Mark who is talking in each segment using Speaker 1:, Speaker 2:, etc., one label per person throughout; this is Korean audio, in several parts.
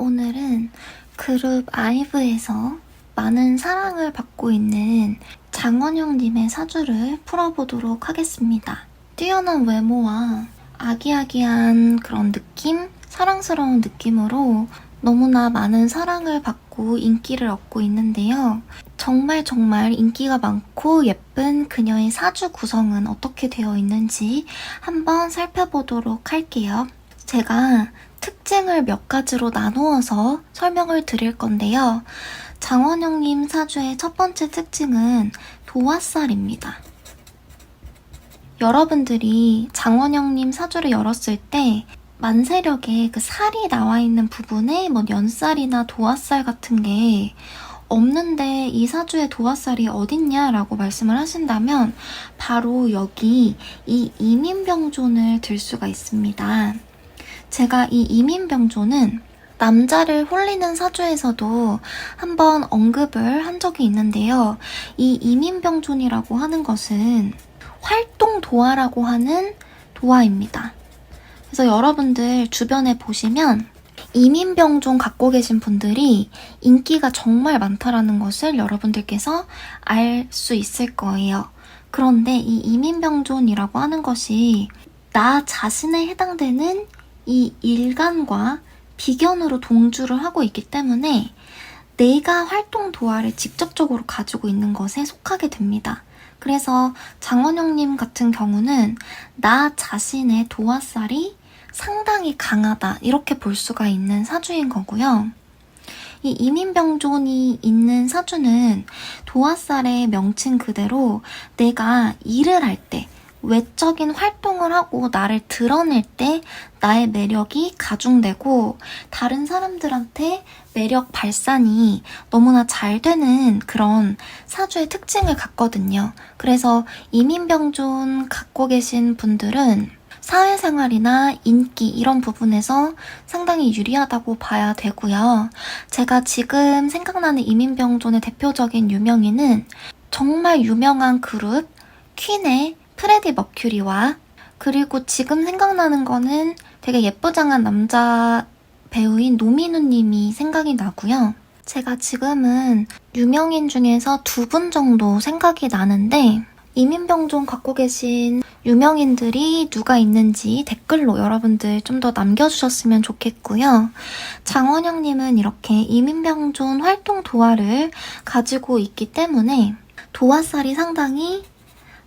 Speaker 1: 오늘은 그룹 아이브에서 많은 사랑을 받고 있는 장원영님의 사주를 풀어보도록 하겠습니다. 뛰어난 외모와 아기아기한 그런 느낌, 사랑스러운 느낌으로 너무나 많은 사랑을 받고 인기를 얻고 있는데요. 정말 인기가 많고 예쁜 그녀의 사주 구성은 어떻게 되어 있는지 한번 살펴보도록 할게요. 제가 특징을 몇 가지로 나누어서 설명을 드릴 건데요. 장원영님 사주의 첫 번째 특징은 도화살입니다. 여러분들이 장원영님 사주를 열었을 때 만세력에 그 살이 나와 있는 부분에 뭐 연살이나 도화살 같은 게 없는데 이 사주에 도화살이 어딨냐라고 말씀을 하신다면 바로 여기 이 이민병존을 들 수가 있습니다. 제가 이 이민병존은 남자를 홀리는 사주에서도 한번 언급을 한 적이 있는데요. 이 이민병존이라고 하는 것은 활동도화라고 하는 도화입니다. 그래서 여러분들 주변에 보시면 이민병존 갖고 계신 분들이 인기가 정말 많다라는 것을 여러분들께서 알 수 있을 거예요. 그런데 이 이민병존이라고 하는 것이 나 자신에 해당되는 이 일간과 비견으로 동주를 하고 있기 때문에 내가 활동도화를 직접적으로 가지고 있는 것에 속하게 됩니다. 그래서 장원영님 같은 경우는 나 자신의 도화살이 상당히 강하다 이렇게 볼 수가 있는 사주인 거고요. 이 이민병존이 있는 사주는 도화살의 명칭 그대로 내가 일을 할 때 외적인 활동을 하고 나를 드러낼 때 나의 매력이 가중되고 다른 사람들한테 매력 발산이 너무나 잘 되는 그런 사주의 특징을 갖거든요. 그래서 이민병존 갖고 계신 분들은 사회생활이나 인기 이런 부분에서 상당히 유리하다고 봐야 되고요. 제가 지금 생각나는 이민병존의 대표적인 유명인은 정말 유명한 그룹 퀸의 프레디 머큐리와 그리고 지금 생각나는 거는 되게 예쁘장한 남자 배우인 노민우님이 생각이 나고요. 제가 지금은 유명인 중에서 2분 정도 생각이 나는데 이민병존 갖고 계신 유명인들이 누가 있는지 댓글로 여러분들 좀 더 남겨주셨으면 좋겠고요. 장원영님은 이렇게 이민병존 활동 도화를 가지고 있기 때문에 도화살이 상당히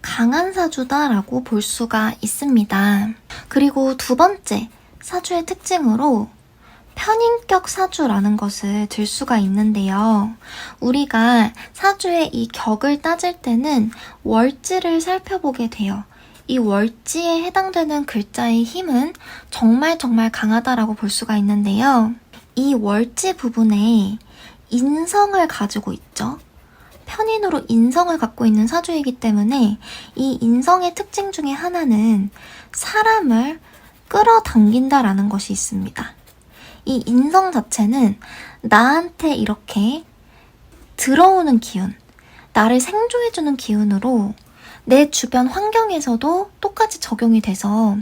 Speaker 1: 강한 사주다라고 볼 수가 있습니다. 그리고 두 번째 사주의 특징으로 편인격 사주라는 것을 들 수가 있는데요. 우리가 사주의 이 격을 따질 때는 월지를 살펴보게 돼요. 이 월지에 해당되는 글자의 힘은 정말 강하다라고 볼 수가 있는데요. 이 월지 부분에 인성을 가지고 있죠. 편인으로 인성을 갖고 있는 사주이기 때문에 이 인성의 특징 중에 하나는 사람을 끌어당긴다라는 것이 있습니다. 이 인성 자체는 나한테 이렇게 들어오는 기운, 나를 생조해주는 기운으로 내 주변 환경에서도 똑같이 적용이 돼서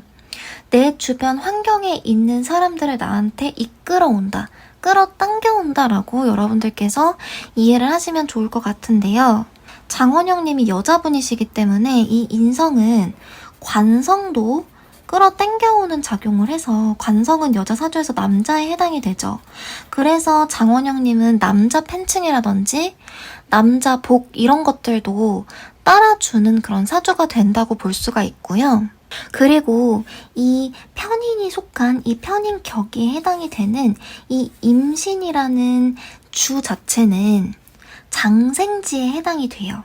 Speaker 1: 내 주변 환경에 있는 사람들을 나한테 이끌어온다, 끌어당겨온다라고 여러분들께서 이해를 하시면 좋을 것 같은데요. 장원영님이 여자분이시기 때문에 이 인성은 관성도 끌어당겨오는 작용을 해서 관성은 여자 사주에서 남자에 해당이 되죠. 그래서 장원영님은 남자 팬층이라든지 남자 복 이런 것들도 따라주는 그런 사주가 된다고 볼 수가 있고요. 그리고 이 편인이 속한 이 편인격에 해당이 되는 이 임신이라는 주 자체는 장생지에 해당이 돼요.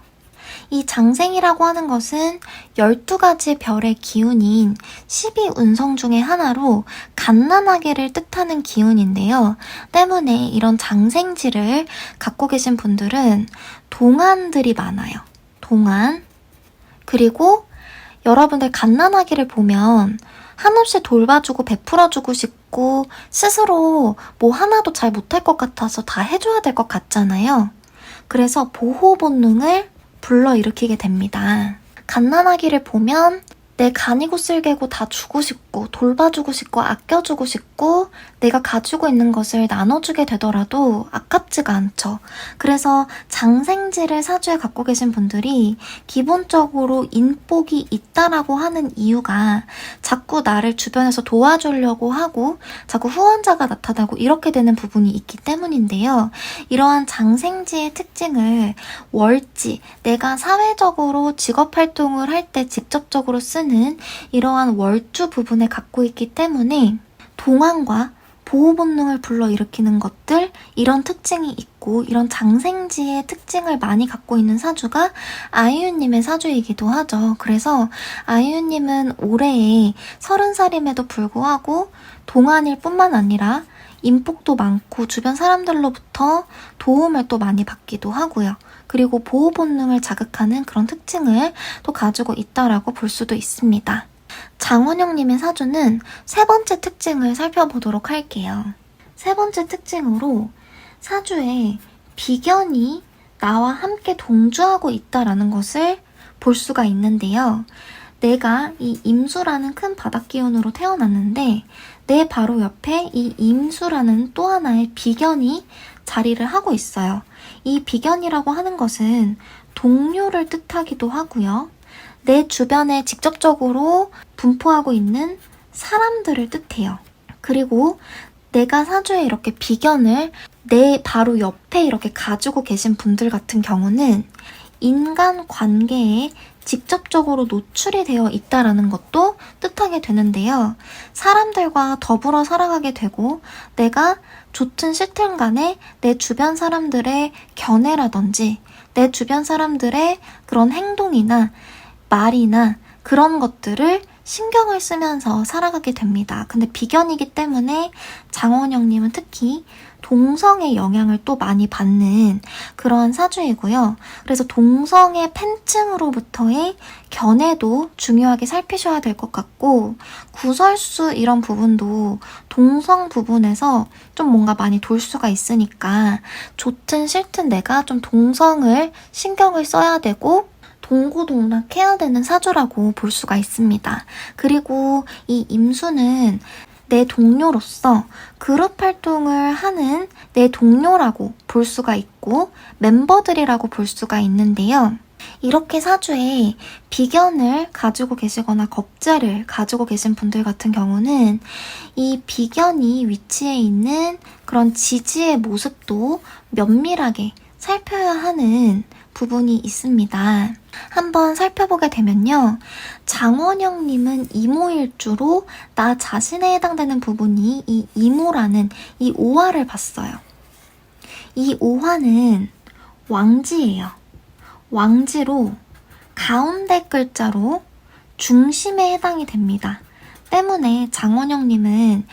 Speaker 1: 이 장생이라고 하는 것은 12가지 별의 기운인 12운성 중에 하나로 갓난아기를 뜻하는 기운인데요. 때문에 이런 장생지를 갖고 계신 분들은 동안들이 많아요. 동안. 그리고 여러분들 갓난아기를 보면 한없이 돌봐주고 베풀어주고 싶고 스스로 뭐 하나도 잘 못할 것 같아서 다 해줘야 될 것 같잖아요. 그래서 보호 본능을 불러일으키게 됩니다. 갓난아기를 보면 내 간이고 쓸개고 다 주고 싶고 돌봐주고 싶고 아껴주고 싶고 내가 가지고 있는 것을 나눠주게 되더라도 아깝지가 않죠. 그래서 장생지를 사주에 갖고 계신 분들이 기본적으로 인복이 있다라고 하는 이유가 자꾸 나를 주변에서 도와주려고 하고 자꾸 후원자가 나타나고 이렇게 되는 부분이 있기 때문인데요. 이러한 장생지의 특징을 월지, 내가 사회적으로 직업활동을 할 때 직접적으로 쓰는 이러한 월주 부분을 갖고 있기 때문에 동안과 보호 본능을 불러일으키는 것들, 이런 특징이 있고 이런 장생지의 특징을 많이 갖고 있는 사주가 아이유님의 사주이기도 하죠. 그래서 아이유님은 올해에 30살임에도 불구하고 동안일 뿐만 아니라 인복도 많고 주변 사람들로부터 도움을 또 많이 받기도 하고요. 그리고 보호 본능을 자극하는 그런 특징을 또 가지고 있다라고 볼 수도 있습니다. 장원영님의 사주는 세 번째 특징을 살펴보도록 할게요. 세 번째 특징으로 사주에 비견이 나와 함께 동주하고 있다라는 것을 볼 수가 있는데요. 내가 이 임수라는 큰 바닥 기운으로 태어났는데 내 바로 옆에 이 임수라는 또 하나의 비견이 자리를 하고 있어요. 이 비견이라고 하는 것은 동료를 뜻하기도 하고요. 내 주변에 직접적으로 분포하고 있는 사람들을 뜻해요. 그리고 내가 사주에 이렇게 비견을 내 바로 옆에 이렇게 가지고 계신 분들 같은 경우는 인간 관계에 직접적으로 노출이 되어 있다라는 것도 뜻하게 되는데요. 사람들과 더불어 살아가게 되고 내가 좋든 싫든 간에 내 주변 사람들의 견해라든지 내 주변 사람들의 그런 행동이나 말이나 그런 것들을 신경을 쓰면서 살아가게 됩니다. 근데 비견이기 때문에 장원영님은 특히 동성의 영향을 또 많이 받는 그런 사주이고요. 그래서 동성의 팬층으로부터의 견해도 중요하게 살피셔야 될 것 같고 구설수 이런 부분도 동성 부분에서 좀 뭔가 많이 돌 수가 있으니까 좋든 싫든 내가 좀 동성을 신경을 써야 되고 동고동락해야 되는 사주라고 볼 수가 있습니다. 그리고 이 임수는 내 동료로서 그룹 활동을 하는 내 동료라고 볼 수가 있고 멤버들이라고 볼 수가 있는데요. 이렇게 사주에 비견을 가지고 계시거나 겁재를 가지고 계신 분들 같은 경우는 이 비견이 위치해 있는 그런 지지의 모습도 면밀하게 살펴야 하는 부분이 있습니다. 한번 살펴보게 되면요. 장원영님은 이모일주로 나 자신에 해당되는 부분이 이 이모라는 이 오화를 봤어요. 이 오화는 왕지예요. 왕지로 가운데 글자로 중심에 해당이 됩니다. 때문에 장원영님은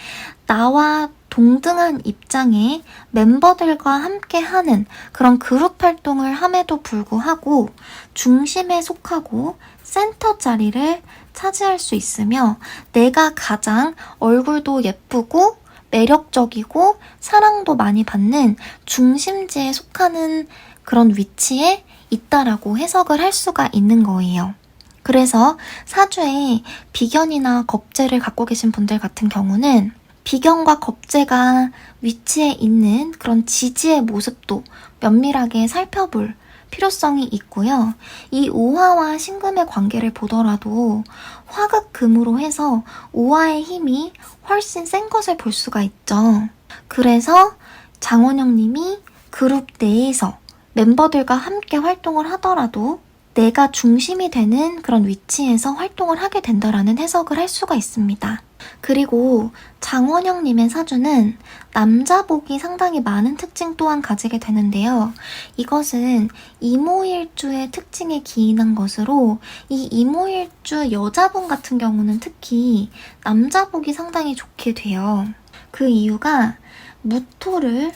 Speaker 1: 나와 동등한 입장의 멤버들과 함께하는 그런 그룹 활동을 함에도 불구하고 중심에 속하고 센터 자리를 차지할 수 있으며 내가 가장 얼굴도 예쁘고 매력적이고 사랑도 많이 받는 중심지에 속하는 그런 위치에 있다라고 해석을 할 수가 있는 거예요. 그래서 사주에 비견이나 겁재를 갖고 계신 분들 같은 경우는 비견과 겁재가 위치해 있는 그런 지지의 모습도 면밀하게 살펴볼 필요성이 있고요. 이 오화와 신금의 관계를 보더라도 화극금으로 해서 오화의 힘이 훨씬 센 것을 볼 수가 있죠. 그래서 장원영 님이 그룹 내에서 멤버들과 함께 활동을 하더라도 내가 중심이 되는 그런 위치에서 활동을 하게 된다라는 해석을 할 수가 있습니다. 그리고 장원영님의 사주는 남자복이 상당히 많은 특징 또한 가지게 되는데요. 이것은 이모일주의 특징에 기인한 것으로 이 이모일주 여자분 같은 경우는 특히 남자복이 상당히 좋게 돼요. 그 이유가 무토를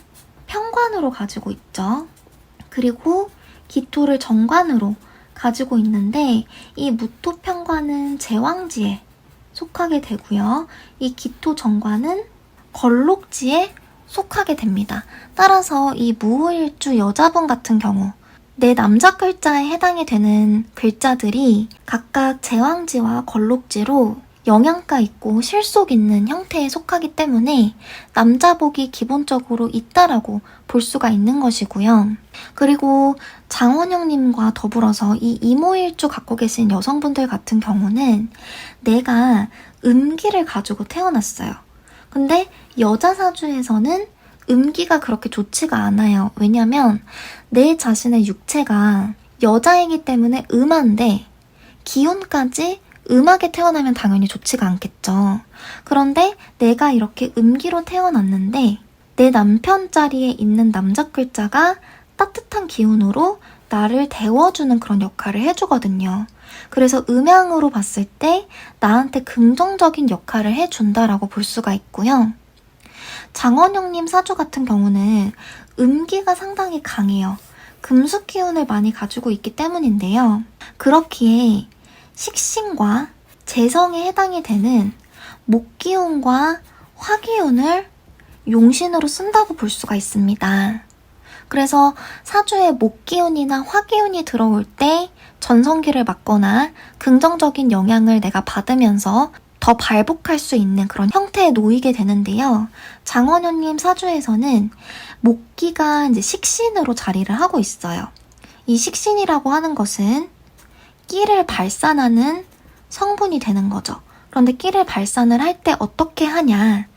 Speaker 1: 편관으로 가지고 있죠. 그리고 기토를 정관으로 가지고 있는데 이 무토 편관은 제왕지에 속하게 되고요. 이 기토 정관은 걸록지에 속하게 됩니다. 따라서 이 무호일주 여자분 같은 경우 내 남자 글자에 해당이 되는 글자들이 각각 제왕지와 걸록지로 영양가 있고 실속 있는 형태에 속하기 때문에 남자복이 기본적으로 있다라고 볼 수가 있는 것이고요. 그리고 장원영님과 더불어서 이 이모일주 갖고 계신 여성분들 같은 경우는 내가 음기를 가지고 태어났어요. 근데 여자 사주에서는 음기가 그렇게 좋지가 않아요. 왜냐면 내 자신의 육체가 여자이기 때문에 음한데 기운까지 음하게 태어나면 당연히 좋지가 않겠죠. 그런데 내가 이렇게 음기로 태어났는데 내 남편 자리에 있는 남자 글자가 따뜻한 기운으로 나를 데워주는 그런 역할을 해주거든요. 그래서 음양으로 봤을 때 나한테 긍정적인 역할을 해준다라고 볼 수가 있고요. 장원영님 사주 같은 경우는 음기가 상당히 강해요. 금수 기운을 많이 가지고 있기 때문인데요. 그렇기에 식신과 재성에 해당이 되는 목기운과 화기운을 용신으로 쓴다고 볼 수가 있습니다. 그래서 사주에 목기운이나 화기운이 들어올 때 전성기를 맞거나 긍정적인 영향을 내가 받으면서 더 발복할 수 있는 그런 형태에 놓이게 되는데요. 장원현님 사주에서는 목기가 이제 식신으로 자리를 하고 있어요. 이 식신이라고 하는 것은 끼를 발산하는 성분이 되는 거죠. 그런데 끼를 발산을 할 때 어떻게 하냐?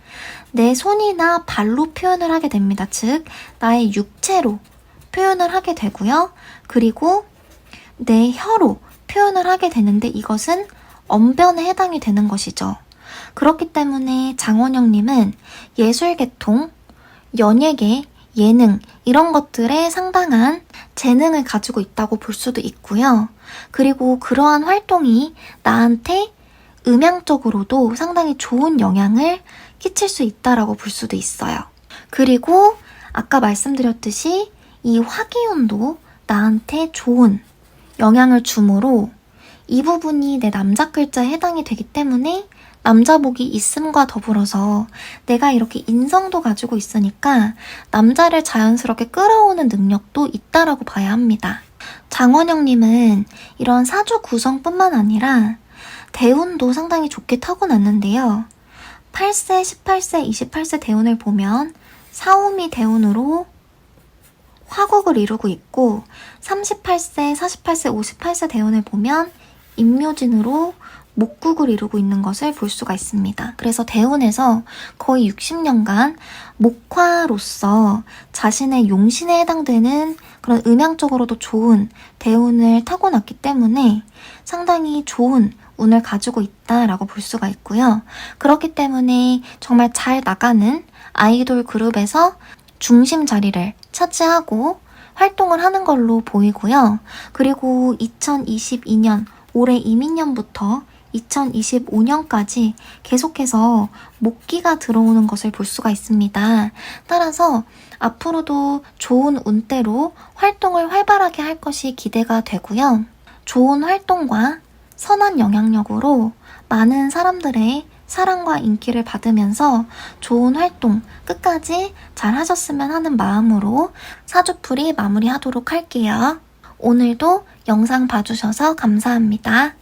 Speaker 1: 내 손이나 발로 표현을 하게 됩니다. 즉, 나의 육체로 표현을 하게 되고요. 그리고 내 혀로 표현을 하게 되는데 이것은 언변에 해당이 되는 것이죠. 그렇기 때문에 장원영님은 예술계통, 연예계, 예능 이런 것들에 상당한 재능을 가지고 있다고 볼 수도 있고요. 그리고 그러한 활동이 나한테 음양적으로도 상당히 좋은 영향을 끼칠 수 있다라고 볼 수도 있어요. 그리고 아까 말씀드렸듯이 이 화기운도 나한테 좋은 영향을 주므로 이 부분이 내 남자 글자에 해당이 되기 때문에 남자복이 있음과 더불어서 내가 이렇게 인성도 가지고 있으니까 남자를 자연스럽게 끌어오는 능력도 있다라고 봐야 합니다. 장원영님은 이런 사주 구성뿐만 아니라 대운도 상당히 좋게 타고났는데요. 8세, 18세, 28세 대운을 보면 사오미 대운으로 화국을 이루고 있고 38세, 48세, 58세 대운을 보면 임묘진으로 목국을 이루고 있는 것을 볼 수가 있습니다. 그래서 대운에서 거의 60년간 목화로서 자신의 용신에 해당되는 그런 음양적으로도 좋은 대운을 타고났기 때문에 상당히 좋은 운을 가지고 있다라고 볼 수가 있고요. 그렇기 때문에 정말 잘 나가는 아이돌 그룹에서 중심 자리를 차지하고 활동을 하는 걸로 보이고요. 그리고 2022년 올해 이민년부터 2025년까지 계속해서 목기가 들어오는 것을 볼 수가 있습니다. 따라서 앞으로도 좋은 운대로 활동을 활발하게 할 것이 기대가 되고요. 좋은 활동과 선한 영향력으로 많은 사람들의 사랑과 인기를 받으면서 좋은 활동 끝까지 잘 하셨으면 하는 마음으로 사주풀이 마무리하도록 할게요. 오늘도 영상 봐주셔서 감사합니다.